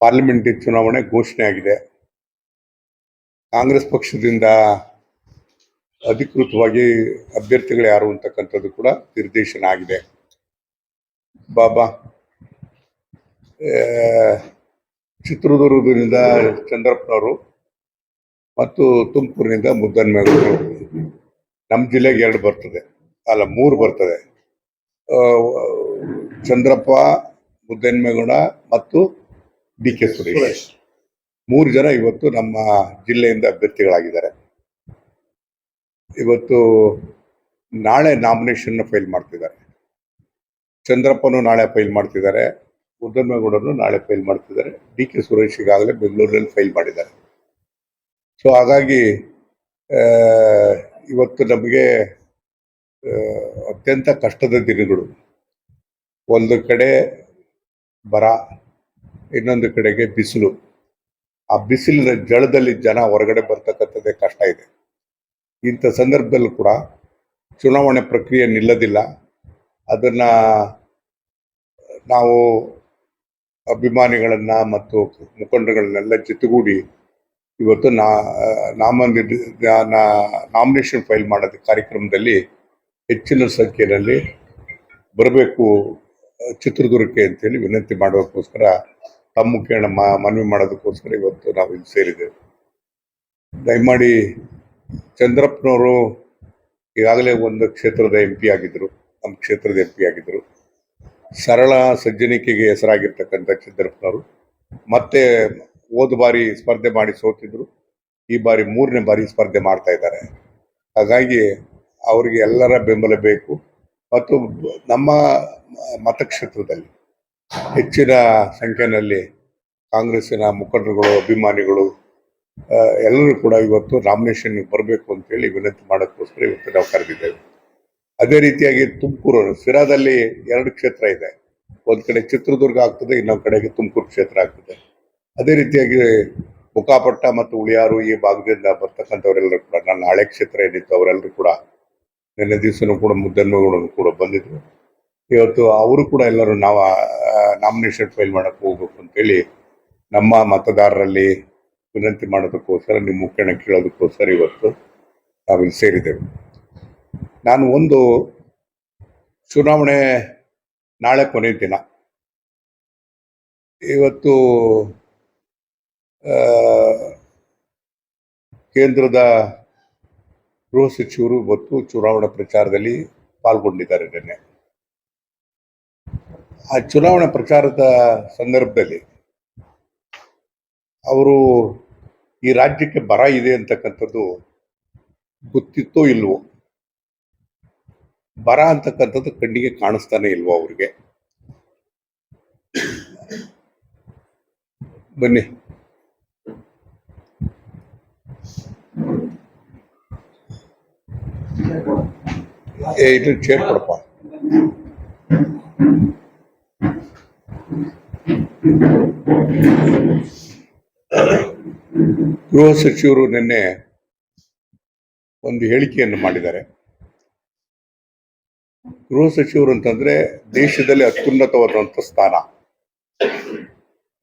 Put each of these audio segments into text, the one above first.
Parliament ಚುನಾವಣೆ ಘೋಷಣೆ ಆಗಿದೆ. ಕಾಂಗ್ರೆಸ್ ಪಕ್ಷದಿಂದ ಅಧಿಕೃತವಾಗಿ ಅಭ್ಯರ್ಥಿಗಳು ಯಾರು ಅಂತಕ್ಕಂಥದ್ದು ಕೂಡ ನಿರ್ದೇಶನ ಆಗಿದೆ. ಬಾಬಾ ಚಿತ್ರದುರ್ಗದಿಂದ ಚಂದ್ರಪ್ಪನವರು ಮತ್ತು ತುಮಕೂರಿನಿಂದ ಮುದ್ದನ್ಮೇಗೌಡರು. ನಮ್ಮ ಜಿಲ್ಲೆಗೆ 2 ಬರ್ತದೆ, ಅಲ್ಲ 3 ಬರ್ತದೆ. ಚಂದ್ರಪ್ಪ, ಮುದ್ದನ್ಮೇಗೌಡ ಮತ್ತು DK ಸುರೇಶ್ 3 ಜನ ಇವತ್ತು ನಮ್ಮ ಜಿಲ್ಲೆಯಿಂದ ಅಭ್ಯರ್ಥಿಗಳಾಗಿದ್ದಾರೆ. ಇವತ್ತು ನಾಳೆ ನಾಮಿನೇಷನ್ ಫೈಲ್ ಮಾಡ್ತಿದ್ದಾರೆ. ಚಂದ್ರಪ್ಪನು ನಾಳೆ ಫೈಲ್ ಮಾಡ್ತಿದ್ದಾರೆ, ಮುದ್ದನ್ಮೇಗೌಡರು ನಾಳೆ ಫೈಲ್ ಮಾಡ್ತಿದ್ದಾರೆ, DK ಸುರೇಶ್ ಈಗಾಗಲೇ ಬೆಂಗಳೂರಿನಲ್ಲಿ ಫೈಲ್ ಮಾಡಿದ್ದಾರೆ. ಸೊ ಹಾಗಾಗಿ ಇವತ್ತು ನಮಗೆ ಅತ್ಯಂತ ಕಷ್ಟದ ದಿನಗಳು. ಒಂದು ಕಡೆ ಬರ, ಇನ್ನೊಂದು ಕಡೆಗೆ ಬಿಸಿಲು. ಆ ಬಿಸಿಲಿನ ಜಳದಲ್ಲಿ ಜನ ಹೊರಗಡೆ ಬರ್ತಕ್ಕಂಥದ್ದೇ ಕಷ್ಟ ಇದೆ. ಇಂಥ ಸಂದರ್ಭದಲ್ಲೂ ಕೂಡ ಚುನಾವಣೆ ಪ್ರಕ್ರಿಯೆ ನಿಲ್ಲದಿಲ್ಲ. ಅದನ್ನ ನಾವು ಅಭಿಮಾನಿಗಳನ್ನ ಮತ್ತು ಮುಖಂಡಗಳನ್ನೆಲ್ಲ ಜೊತೆಗೂಡಿ ಇವತ್ತು ನಾಮಿನೇಷನ್ ಫೈಲ್ ಮಾಡೋದ ಕಾರ್ಯಕ್ರಮದಲ್ಲಿ ಹೆಚ್ಚಿನ ಸಂಖ್ಯೆಯಲ್ಲಿ ಬರಬೇಕು ಚಿತ್ರದುರ್ಗಕ್ಕೆ ಅಂತೇಳಿ ವಿನಂತಿ ಮಾಡೋದಕ್ಕೋಸ್ಕರ ತಮ್ಮ ಮುಖೇನ ಮನವಿ ಮಾಡೋದಕ್ಕೋಸ್ಕರ ಇವತ್ತು ನಾವು ಇಲ್ಲಿ ಸೇರಿದ್ದೇವೆ. ದಯಮಾಡಿ ಚಂದ್ರಪ್ಪನವರು ಈಗಾಗಲೇ ಒಂದು ಕ್ಷೇತ್ರದ MP ಆಗಿದ್ರು, ನಮ್ಮ ಕ್ಷೇತ್ರದ MP ಆಗಿದ್ರು. ಸರಳ ಸಜ್ಜನಿಕೆಗೆ ಹೆಸರಾಗಿರ್ತಕ್ಕಂಥ ಚಂದ್ರಪ್ಪನವರು ಮತ್ತೆ ಹೋದ ಬಾರಿ ಸ್ಪರ್ಧೆ ಮಾಡಿ ಸೋತಿದ್ರು. ಈ ಬಾರಿ 3ನೇ ಬಾರಿ ಸ್ಪರ್ಧೆ ಮಾಡ್ತಾ ಇದ್ದಾರೆ. ಹಾಗಾಗಿ ಅವರಿಗೆ ಎಲ್ಲರ ಬೆಂಬಲ ಬೇಕು. ಮತ್ತು ನಮ್ಮ ಮತಕ್ಷೇತ್ರದಲ್ಲಿ ಹೆಚ್ಚಿನ ಸಂಖ್ಯೆಯಲ್ಲಿ ಕಾಂಗ್ರೆಸ್ಸಿನ ಮುಖಂಡರುಗಳು, ಅಭಿಮಾನಿಗಳು ಎಲ್ಲರೂ ಕೂಡ ಇವತ್ತು ನಾಮಿನೇಷನ್ ಬರಬೇಕು ಅಂತೇಳಿ ವಿನಂತಿ ಮಾಡೋಕ್ಕೋಸ್ಕರ ಇವತ್ತು ನಾವು ಕರೆದಿದ್ದೇವೆ. ಅದೇ ರೀತಿಯಾಗಿ ತುಮಕೂರು ಸಿರಾದಲ್ಲಿ 2 ಕ್ಷೇತ್ರ ಇದೆ. ಒಂದು ಕಡೆ ಚಿತ್ರದುರ್ಗ ಆಗ್ತದೆ, ಇನ್ನೊಂದು ಕಡೆಗೆ ತುಮಕೂರು ಕ್ಷೇತ್ರ ಆಗ್ತದೆ. ಅದೇ ರೀತಿಯಾಗಿ ಮುಖಾಪಟ್ಟ ಮತ್ತು ಉಳಿಯಾರು ಈ ಭಾಗದಿಂದ ಬರ್ತಕ್ಕಂಥವರೆಲ್ಲರೂ ಕೂಡ, ನನ್ನ ಹಳೆ ಕ್ಷೇತ್ರ ಏನಿತ್ತು ಅವರೆಲ್ಲರೂ ಕೂಡ ನಿನ್ನೆ ದಿವಸನೂ ಕೂಡ ಮುದ್ದನ್ಮೇಗೌಡರು ಕೂಡ ಬಂದಿದ್ರು. ಇವತ್ತು ಅವರು ಕೂಡ ಎಲ್ಲರೂ ನಾವು ನಾಮಿನೇಷನ್ ಫೈಲ್ ಮಾಡಕ್ಕೆ ಹೋಗ್ಬೇಕು ಅಂತೇಳಿ ನಮ್ಮ ಮತದಾರರಲ್ಲಿ ವಿನಂತಿ ಮಾಡೋದಕ್ಕೋಸ್ಕರ, ನಿಮ್ಮ ಮುಖೇನ ಕೇಳೋದಕ್ಕೋಸ್ಕರ ಇವತ್ತು ನಾವಿಲ್ಲಿ ಸೇರಿದ್ದೇವೆ. ನಾನು ಒಂದು ಚುನಾವಣೆ ನಾಳೆ ಕೊನೆಯ ದಿನ. ಇವತ್ತು ಕೇಂದ್ರದ ಗೃಹ ಸಚಿವರು ಇವತ್ತು ಚುನಾವಣಾ ಪ್ರಚಾರದಲ್ಲಿ ಪಾಲ್ಗೊಂಡಿದ್ದಾರೆ. ನಿನ್ನೆ ಆ ಚುನಾವಣಾ ಪ್ರಚಾರದ ಸಂದರ್ಭದಲ್ಲಿ ಅವರು ಈ ರಾಜ್ಯಕ್ಕೆ ಬರ ಇದೆ ಅಂತಕ್ಕಂಥದ್ದು ಗೊತ್ತಿತ್ತೋ ಇಲ್ವೋ, ಬರ ಅಂತಕ್ಕಂಥದ್ದು ಕಣ್ಣಿಗೆ ಕಾಣಿಸ್ತಾನೆ ಇಲ್ವೋ ಅವ್ರಿಗೆ. ಬನ್ನಿ, ಇದು ಚೇರ್ ಕೊಡಪ್ಪ. ಗೃಹ ಸಚಿವರು ನಿನ್ನೆ ಒಂದು ಹೇಳಿಕೆಯನ್ನು ಮಾಡಿದ್ದಾರೆ. ಗೃಹ ಸಚಿವರು ಅಂತಂದ್ರೆ ದೇಶದಲ್ಲಿ ಅತ್ಯುನ್ನತವಾದಂಥ ಸ್ಥಾನ.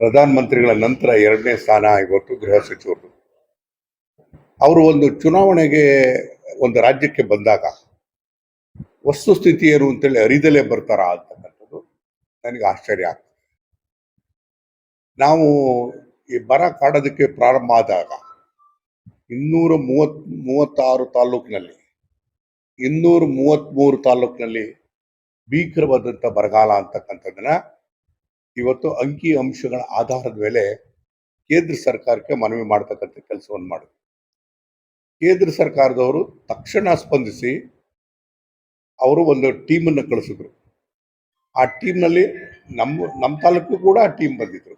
ಪ್ರಧಾನ ಮಂತ್ರಿಗಳ ನಂತರ 2ನೇ ಸ್ಥಾನ ಇವತ್ತು ಗೃಹ ಸಚಿವರು. ಅವರು ಒಂದು ಚುನಾವಣೆಗೆ ಒಂದು ರಾಜ್ಯಕ್ಕೆ ಬಂದಾಗ ವಸ್ತುಸ್ಥಿತಿ ಏನು ಅಂತೇಳಿ ಅರಿದಲೇ ಬರ್ತಾರ ಅಂತಕ್ಕಂಥದ್ದು ನನಗೆ ಆಶ್ಚರ್ಯ ಆಗ್ತದೆ. ನಾವು ಈ ಬರ ಕಾಡೋದಕ್ಕೆ ಪ್ರಾರಂಭ ಆದಾಗ 236 ತಾಲೂಕಿನಲ್ಲಿ 233 ತಾಲೂಕಿನಲ್ಲಿ ಭೀಕರವಾದಂಥ ಬರಗಾಲ ಅಂತಕ್ಕಂಥದ್ದನ್ನ ಇವತ್ತು ಅಂಕಿ ಅಂಶಗಳ ಆಧಾರದ ಮೇಲೆ ಕೇಂದ್ರ ಸರ್ಕಾರಕ್ಕೆ ಮನವಿ ಮಾಡ್ತಕ್ಕಂಥ ಕೆಲಸವನ್ನು ಮಾಡಿದ್ರು. ಕೇಂದ್ರ ಸರ್ಕಾರದವರು ತಕ್ಷಣ ಸ್ಪಂದಿಸಿ ಅವರು ಒಂದು ಟೀಮನ್ನು ಕಳಿಸಿದ್ರು. ಆ ಟೀಮ್ನಲ್ಲಿ ನಮ್ಮ ತಾಲೂಕು ಕೂಡ ಆ ಟೀಮ್ ಬಂದಿದ್ರು.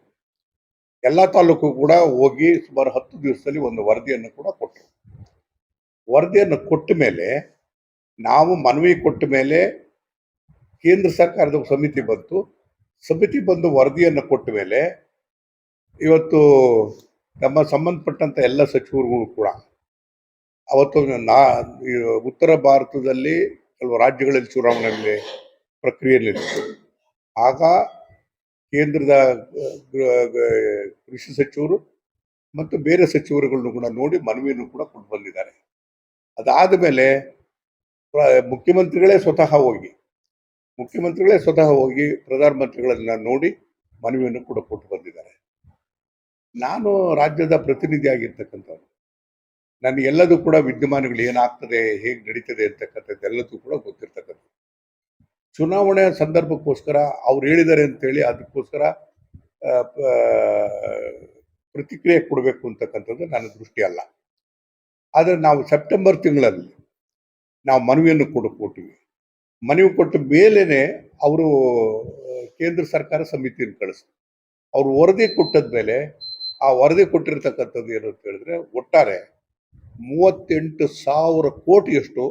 ಎಲ್ಲ ತಾಲೂಕು ಕೂಡ ಹೋಗಿ ಸುಮಾರು 10 ದಿವಸದಲ್ಲಿ ಒಂದು ವರದಿಯನ್ನು ಕೂಡ ಕೊಟ್ಟರು. ವರದಿಯನ್ನು ಕೊಟ್ಟ ಮೇಲೆ, ನಾವು ಮನವಿ ಕೊಟ್ಟ ಮೇಲೆ ಕೇಂದ್ರ ಸರ್ಕಾರದ ಸಮಿತಿ ಬಂದು ವರದಿಯನ್ನು ಕೊಟ್ಟ ಮೇಲೆ ಇವತ್ತು ನಮ್ಮ ಸಂಬಂಧಪಟ್ಟಂತ ಎಲ್ಲ ಸಚಿವರುಗಳು ಕೂಡ ಅವತ್ತು ಉತ್ತರ ಭಾರತದಲ್ಲಿ ಕೆಲವು ರಾಜ್ಯಗಳಲ್ಲಿ ಚುನಾವಣೆಯಲ್ಲಿ ಪ್ರಕ್ರಿಯೆ ನಿಲ್ಲಿಸಿತು. ಆಗ ಕೇಂದ್ರದ ಕೃಷಿ ಸಚಿವರು ಮತ್ತು ಬೇರೆ ಸಚಿವರುಗಳನ್ನು ಕೂಡ ನೋಡಿ ಮನವಿಯನ್ನು ಕೂಡ ಕೊಟ್ಟು ಬಂದಿದ್ದಾರೆ. ಅದಾದ ಮೇಲೆ ಮುಖ್ಯಮಂತ್ರಿಗಳೇ ಸ್ವತಃ ಹೋಗಿ ಪ್ರಧಾನಮಂತ್ರಿಗಳನ್ನ ನೋಡಿ ಮನವಿಯನ್ನು ಕೂಡ ಕೊಟ್ಟು ಬಂದಿದ್ದಾರೆ. ನಾನು ರಾಜ್ಯದ ಪ್ರತಿನಿಧಿ ಆಗಿರ್ತಕ್ಕಂಥವ್ರು, ನನಗೆಲ್ಲದೂ ಕೂಡ ವಿದ್ಯಮಾನಗಳು ಏನಾಗ್ತದೆ, ಹೇಗೆ ನಡೀತದೆ ಅಂತಕ್ಕಂಥದ್ದು ಎಲ್ಲದೂ ಕೂಡ ಗೊತ್ತಿರ್ತಕ್ಕಂಥ. ಚುನಾವಣೆ ಸಂದರ್ಭಕ್ಕೋಸ್ಕರ ಅವ್ರು ಹೇಳಿದ್ದಾರೆ ಅಂತೇಳಿ ಅದಕ್ಕೋಸ್ಕರ ಪ್ರತಿಕ್ರಿಯೆ ಕೊಡಬೇಕು ಅಂತಕ್ಕಂಥದ್ದು ನನ್ನ ದೃಷ್ಟಿ ಅಲ್ಲ. ಆದರೆ ನಾವು ಸೆಪ್ಟೆಂಬರ್ ತಿಂಗಳಲ್ಲಿ ನಾವು ಮನವಿಯನ್ನು ಕೊಟ್ಟಿವಿ. ಮನವಿ ಕೊಟ್ಟ ಮೇಲೇನೆ ಅವರು ಕೇಂದ್ರ ಸರ್ಕಾರ ಸಮಿತಿಯನ್ನು ಕಳಿಸ್ತಾರೆ. ಅವರು ವರದಿ ಕೊಟ್ಟದ ಮೇಲೆ ಆ ವರದಿ ಕೊಟ್ಟಿರ್ತಕ್ಕಂಥದ್ದು ಏನು ಅಂತ ಹೇಳಿದ್ರೆ, ಒಟ್ಟಾರೆ 38,000 ಕೋಟಿಯಷ್ಟು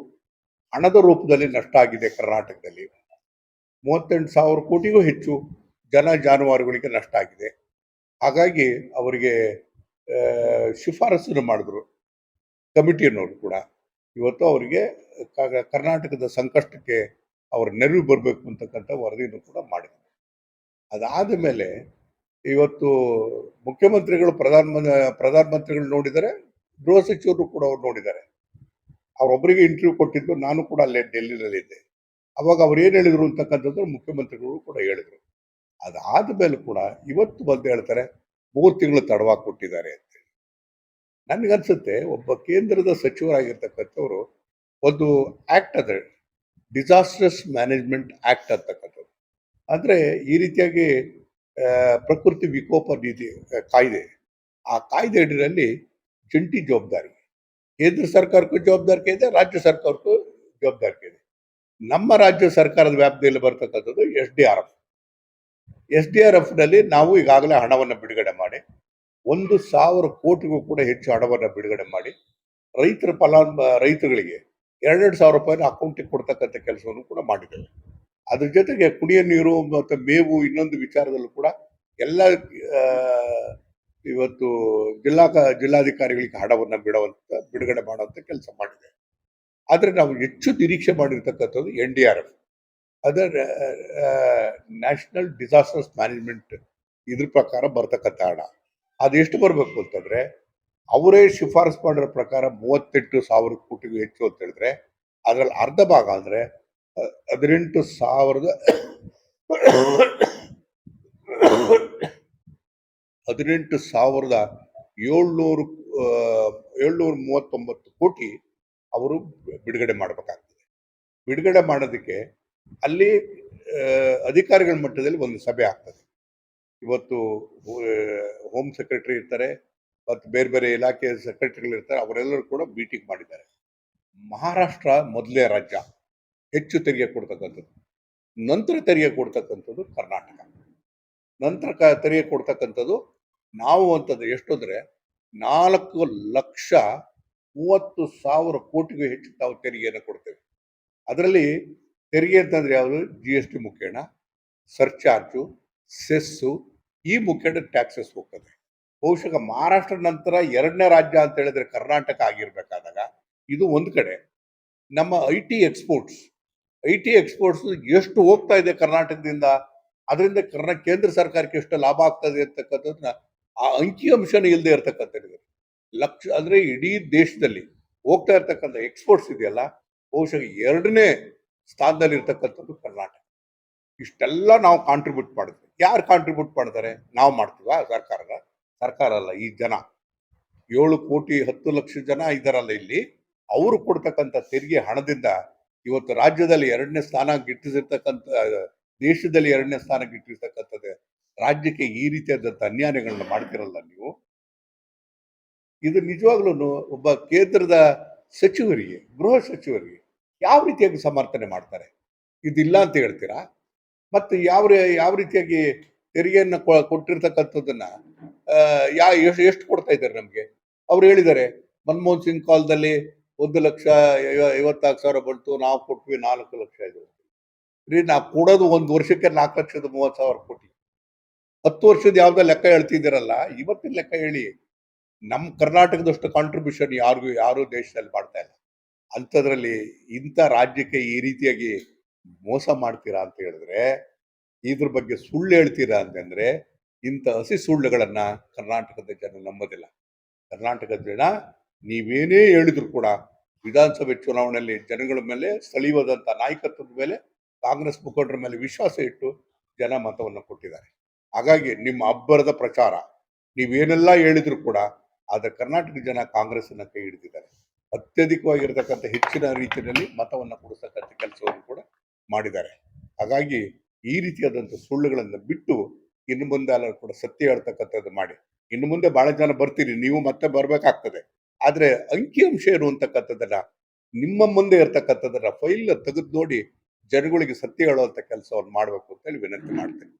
ಹಣದ ರೂಪದಲ್ಲಿ ನಷ್ಟ ಆಗಿದೆ ಕರ್ನಾಟಕದಲ್ಲಿ. 38,000 ಕೋಟಿಗೂ ಹೆಚ್ಚು ಜಾನುವಾರುಗಳಿಗೆ ನಷ್ಟ ಆಗಿದೆ. ಹಾಗಾಗಿ ಅವರಿಗೆ ಶಿಫಾರಸನ್ನು ಮಾಡಿದ್ರು ಕಮಿಟಿಯನ್ನವರು ಕೂಡ. ಇವತ್ತು ಅವರಿಗೆ ಕರ್ನಾಟಕದ ಸಂಕಷ್ಟಕ್ಕೆ ಅವರ ನೆರವು ಬರಬೇಕು ಅಂತಕ್ಕಂಥ ವರದಿಯನ್ನು ಕೂಡ ಮಾಡಿದ್ರು. ಅದಾದ ಮೇಲೆ ಇವತ್ತು ಮುಖ್ಯಮಂತ್ರಿಗಳು ಪ್ರಧಾನಮಂತ್ರಿಗಳು ನೋಡಿದ್ದಾರೆ, ಗೃಹ ಸಚಿವರು ಕೂಡ ಅವ್ರು ನೋಡಿದ್ದಾರೆ. ಅವರೊಬ್ಬರಿಗೆ ಇಂಟರ್ವ್ಯೂ ಕೊಟ್ಟಿದ್ದು, ನಾನು ಕೂಡ ಅಲ್ಲೇ ಡೆಲ್ಲಿನಲ್ಲಿದ್ದೆ. ಅವಾಗ ಅವ್ರು ಏನು ಹೇಳಿದ್ರು ಅಂತಕ್ಕಂಥದ್ದು ಮುಖ್ಯಮಂತ್ರಿಗಳು ಕೂಡ ಹೇಳಿದ್ರು. ಅದಾದ ಮೇಲೆ ಕೂಡ ಇವತ್ತು ಬಂದು ಹೇಳ್ತಾರೆ 3 ತಿಂಗಳು ತಡವಾಗಿ ಕೊಟ್ಟಿದ್ದಾರೆ ಅಂತೇಳಿ. ನನಗನ್ಸುತ್ತೆ, ಒಬ್ಬ ಕೇಂದ್ರದ ಸಚಿವರಾಗಿರ್ತಕ್ಕಂಥವ್ರು ಒಂದು ಆಕ್ಟ್ ಅದ, ಡಿಸಾಸ್ಟರ್ಸ್ ಮ್ಯಾನೇಜ್ಮೆಂಟ್ ಆಕ್ಟ್ ಅಂತಕ್ಕಂಥದ್ದು. ಅಂದ್ರೆ ಈ ರೀತಿಯಾಗಿ ಪ್ರಕೃತಿ ವಿಕೋಪ ನಿಧಿ ಕಾಯ್ದೆ, ಆ ಕಾಯ್ದೆ ಅಡಿಯಲ್ಲಿ ಜಂಟಿ ಜವಾಬ್ದಾರಿ ಕೇಂದ್ರ ಸರ್ಕಾರಕ್ಕೂ ಜವಾಬ್ದಾರಿಕೆ ಇದೆ, ರಾಜ್ಯ ಸರ್ಕಾರಕ್ಕೂ ಜವಾಬ್ದಾರಿಕೆ ಇದೆ. ನಮ್ಮ ರಾಜ್ಯ ಸರ್ಕಾರದ ವ್ಯಾಪ್ತಿಯಲ್ಲಿ ಬರ್ತಕ್ಕಂಥದ್ದು ಎಸ್.ಡಿ.ಆರ್.ಎಫ್ ನಲ್ಲಿ ನಾವು ಈಗಾಗಲೇ ಹಣವನ್ನು ಬಿಡುಗಡೆ ಮಾಡಿ 1,000 ಕೋಟಿಗೂ ಕೂಡ ಹೆಚ್ಚು ಹಣವನ್ನು ಬಿಡುಗಡೆ ಮಾಡಿ ರೈತರುಗಳಿಗೆ 2,000 ರೂಪಾಯಿನ ಅಕೌಂಟಿಗೆ ಕೊಡ್ತಕ್ಕಂಥ ಕೆಲಸವನ್ನು ಕೂಡ ಮಾಡಿದ್ದೇವೆ. ಅದ್ರ ಜೊತೆಗೆ ಕುಡಿಯ ನೀರು ಮತ್ತು ಮೇವು ಇನ್ನೊಂದು ವಿಚಾರದಲ್ಲೂ ಕೂಡ ಎಲ್ಲ ಇವತ್ತು ಜಿಲ್ಲಾಧಿಕಾರಿಗಳಿಗೆ ಹಣವನ್ನು ಬಿಡುಗಡೆ ಮಾಡುವಂತ ಕೆಲಸ ಮಾಡಿದೆ. ಆದ್ರೆ ನಾವು ಹೆಚ್ಚು ನಿರೀಕ್ಷೆ ಮಾಡಿರ್ತಕ್ಕಂಥದ್ದು NDRF, ಅದರ ನ್ಯಾಷನಲ್ ಡಿಸಾಸ್ಟರ್ಸ್ ಮ್ಯಾನೇಜ್ಮೆಂಟ್ ಇದ್ರ ಪ್ರಕಾರ ಬರ್ತಕ್ಕಂಥ ಹಣ. ಅದೆಷ್ಟು ಬರಬೇಕು ಅಂತಂದ್ರೆ, ಅವರೇ ಶಿಫಾರಸು ಮಾಡಿರೋ ಪ್ರಕಾರ 38,000 ಕೋಟಿಗೂ ಹೆಚ್ಚು ಅಂತ ಹೇಳಿದ್ರೆ, ಅದ್ರಲ್ಲಿ ಅರ್ಧ ಭಾಗ ಅಂದ್ರೆ 18,739 ಕೋಟಿ ಅವರು ಬಿಡುಗಡೆ ಮಾಡಬೇಕಾಗ್ತದೆ. ಬಿಡುಗಡೆ ಮಾಡೋದಕ್ಕೆ ಅಲ್ಲಿ ಅಧಿಕಾರಿಗಳ ಮಟ್ಟದಲ್ಲಿ ಒಂದು ಸಭೆ ಆಗ್ತದೆ. ಇವತ್ತು ಹೋಮ್ ಸೆಕ್ರೆಟರಿ ಇರ್ತಾರೆ ಮತ್ತು ಬೇರೆ ಬೇರೆ ಇಲಾಖೆಯ ಸೆಕ್ರೆಟರಿಗಳು ಇರ್ತಾರೆ, ಅವರೆಲ್ಲರೂ ಕೂಡ ಮೀಟಿಂಗ್ ಮಾಡಿದ್ದಾರೆ. ಮಹಾರಾಷ್ಟ್ರ ಮೊದಲೇ ರಾಜ್ಯ ಹೆಚ್ಚು ತೆರಿಗೆ ಕೊಡ್ತಕ್ಕಂಥದ್ದು, ನಂತರ ತೆರಿಗೆ ಕೊಡ್ತಕ್ಕಂಥದ್ದು ಕರ್ನಾಟಕ, ನಂತರ ತೆರಿಗೆ ಕೊಡ್ತಕ್ಕಂಥದ್ದು ನಾವು ಅಂತಂದ್ರೆ ಎಷ್ಟು ಅಂದ್ರೆ 4,30,30,000 ಕೋಟಿಗೂ ಹೆಚ್ಚು ನಾವು ತೆರಿಗೆಯನ್ನು ಕೊಡ್ತೇವೆ. ಅದರಲ್ಲಿ ತೆರಿಗೆ ಅಂತಂದ್ರೆ ಯಾವುದು? GST ಮುಖೇನ, ಸರ್ಚಾರ್ಜು, ಸೆಸ್ಸು, ಈ ಮುಖೇನ ಟ್ಯಾಕ್ಸಸ್ ಹೋಗ್ತದೆ. ಬಹುಶಃ ಮಹಾರಾಷ್ಟ್ರ ನಂತರ 2ನೇ ರಾಜ್ಯ ಅಂತ ಹೇಳಿದ್ರೆ ಕರ್ನಾಟಕ ಆಗಿರ್ಬೇಕಾದಾಗ, ಇದು ಒಂದು ಕಡೆ ನಮ್ಮ ಐ.ಟಿ ಎಕ್ಸ್ಪೋರ್ಟ್ಸ್ ಎಷ್ಟು ಹೋಗ್ತಾ ಇದೆ ಕರ್ನಾಟಕದಿಂದ, ಅದರಿಂದ ಕೇಂದ್ರ ಸರ್ಕಾರಕ್ಕೆ ಎಷ್ಟು ಲಾಭ ಆಗ್ತದೆ ಅಂತಕ್ಕಂಥದ್ದನ್ನ ಆ ಅಂಕಿಅಂಶನ ಇಲ್ಲದೆ ಇರ್ತಕ್ಕಂಥದ್ದು. ಅಂದ್ರೆ ಇಡೀ ದೇಶದಲ್ಲಿ ಹೋಗ್ತಾ ಇರ್ತಕ್ಕಂಥ ಎಕ್ಸ್ಪೋರ್ಟ್ಸ್ ಇದೆಯಲ್ಲ, ಬಹುಶಃ 2ನೇ ಸ್ಥಾನದಲ್ಲಿ ಇರ್ತಕ್ಕಂಥದ್ದು ಕರ್ನಾಟಕ. ಇಷ್ಟೆಲ್ಲ ನಾವು ಕಾಂಟ್ರಿಬ್ಯೂಟ್ ಮಾಡಿದ್ವಿ. ಯಾರು ಕಾಂಟ್ರಿಬ್ಯೂಟ್ ಮಾಡ್ತಾರೆ? ನಾವು ಮಾಡ್ತೀವ? ಸರ್ಕಾರ ಅಲ್ಲ, ಈ ಜನ 7 ಕೋಟಿ 10 ಲಕ್ಷ ಜನ ಇದಾರಲ್ಲ ಇಲ್ಲಿ, ಅವರು ಕೊಡ್ತಕ್ಕಂಥ ತೆರಿಗೆ ಹಣದಿಂದ ಇವತ್ತು ರಾಜ್ಯದಲ್ಲಿ 2ನೇ ಸ್ಥಾನ ಗಿಟ್ಟಿಸಿರ್ತಕ್ಕಂಥ, ದೇಶದಲ್ಲಿ 2ನೇ ಸ್ಥಾನ ಗಿಟ್ಟಿರ್ತಕ್ಕಂಥದ್ದು ರಾಜ್ಯಕ್ಕೆ ಈ ರೀತಿಯಾದಂಥ ಅನ್ಯಾಯಗಳನ್ನ ಮಾಡ್ತಿರಲ್ಲ ನೀವು. ಇದು ನಿಜವಾಗ್ಲೂ ಒಬ್ಬ ಕೇಂದ್ರದ ಸಚಿವರಿಗೆ, ಗೃಹ ಸಚಿವರಿಗೆ ಯಾವ ರೀತಿಯಾಗಿ ಸಮರ್ಥನೆ ಮಾಡ್ತಾರೆ? ಇದಿಲ್ಲ ಅಂತ ಹೇಳ್ತೀರಾ? ಮತ್ತು ಯಾವ ರೀತಿಯಾಗಿ ತೆರಿಗೆಯನ್ನು ಕೊಟ್ಟಿರ್ತಕ್ಕಂಥದ್ದನ್ನ ಎಷ್ಟು ಕೊಡ್ತಾ ಇದ್ದಾರೆ ನಮ್ಗೆ? ಅವ್ರು ಹೇಳಿದ್ದಾರೆ, ಮನಮೋಹನ್ ಸಿಂಗ್ ಕಾಲದಲ್ಲಿ 1,54,000 ಬಂತು, ನಾವು ಕೊಟ್ವಿ 4 ಲಕ್ಷ. ನಾವು ಕೊಡೋದು ಒಂದು ವರ್ಷಕ್ಕೆ 4,30,000 ಕೋಟಿ. 10 ವರ್ಷದ ಯಾವ್ದೋ ಲೆಕ್ಕ ಹೇಳ್ತಿದ್ದೀರಲ್ಲ, ಇವತ್ತಿನ ಲೆಕ್ಕ ಹೇಳಿ. ನಮ್ಮ ಕರ್ನಾಟಕದಷ್ಟು ಕಾಂಟ್ರಿಬ್ಯೂಷನ್ ಯಾರು ದೇಶದಲ್ಲಿ ಮಾಡ್ತಾ ಇಲ್ಲ. ಅಂಥದ್ರಲ್ಲಿ ಇಂಥ ರಾಜ್ಯಕ್ಕೆ ಈ ರೀತಿಯಾಗಿ ಮೋಸ ಮಾಡ್ತೀರಾ ಅಂತ ಹೇಳಿದ್ರೆ ಇದ್ರ ಬಗ್ಗೆ ಸುಳ್ಳು ಹೇಳ್ತೀರಾ ಅಂತಂದ್ರೆ ಇಂಥ ಹಸಿ ಸುಳ್ಳುಗಳನ್ನ ಕರ್ನಾಟಕದ ಜನ ನಂಬೋದಿಲ್ಲ. ಕರ್ನಾಟಕದ ಜನ ನೀವೇನೇ ಹೇಳಿದ್ರು ಕೂಡ ವಿಧಾನಸಭೆ ಚುನಾವಣೆಯಲ್ಲಿ ಜನಗಳ ಮೇಲೆ ಸ್ಥಳೀಯವಾದಂಥ ನಾಯಕತ್ವದ ಮೇಲೆ ಕಾಂಗ್ರೆಸ್ ಮುಖಂಡರ ಮೇಲೆ ವಿಶ್ವಾಸ ಇಟ್ಟು ಜನ ಮತವನ್ನು ಕೊಟ್ಟಿದ್ದಾರೆ. ಹಾಗಾಗಿ ನಿಮ್ಮ ಅಬ್ಬರದ ಪ್ರಚಾರ ನೀವೇನೆಲ್ಲ ಹೇಳಿದ್ರು ಕೂಡ ಆದ್ರೆ ಕರ್ನಾಟಕ ಜನ ಕಾಂಗ್ರೆಸ್ ಅನ್ನ ಕೈ ಹಿಡಿದಿದ್ದಾರೆ. ಅತ್ಯಧಿಕವಾಗಿರ್ತಕ್ಕಂಥ ಹೆಚ್ಚಿನ ರೀತಿಯಲ್ಲಿ ಮತವನ್ನು ಕೊಡಿಸ್ತಕ್ಕಂಥ ಕೆಲಸವನ್ನು ಕೂಡ ಮಾಡಿದ್ದಾರೆ. ಹಾಗಾಗಿ ಈ ರೀತಿಯಾದಂಥ ಸುಳ್ಳುಗಳನ್ನು ಬಿಟ್ಟು ಇನ್ನು ಮುಂದೆ ಎಲ್ಲ ಕೂಡ ಸತ್ಯ ಹೇಳ್ತಕ್ಕಂಥದ್ದು ಮಾಡಿ. ಇನ್ನು ಮುಂದೆ ಬಹಳ ಜನ ಬರ್ತೀರಿ, ನೀವು ಮತ್ತೆ ಬರ್ಬೇಕಾಗ್ತದೆ. ಆದ್ರೆ ಅಂಕಿಅಂಶ ಏನು ಅಂತಕ್ಕಂಥದ್ದನ್ನ ನಿಮ್ಮ ಮುಂದೆ ಇರ್ತಕ್ಕಂಥದ್ದನ್ನ ಫೈಲ್ ತೆಗೆದು ನೋಡಿ ಜನಗಳಿಗೆ ಸತ್ಯ ಹೇಳುವಂತ ಕೆಲಸವನ್ನು ಮಾಡ್ಬೇಕು ಅಂತ ಹೇಳಿ ವಿನಂತಿ ಮಾಡ್ತೇನೆ.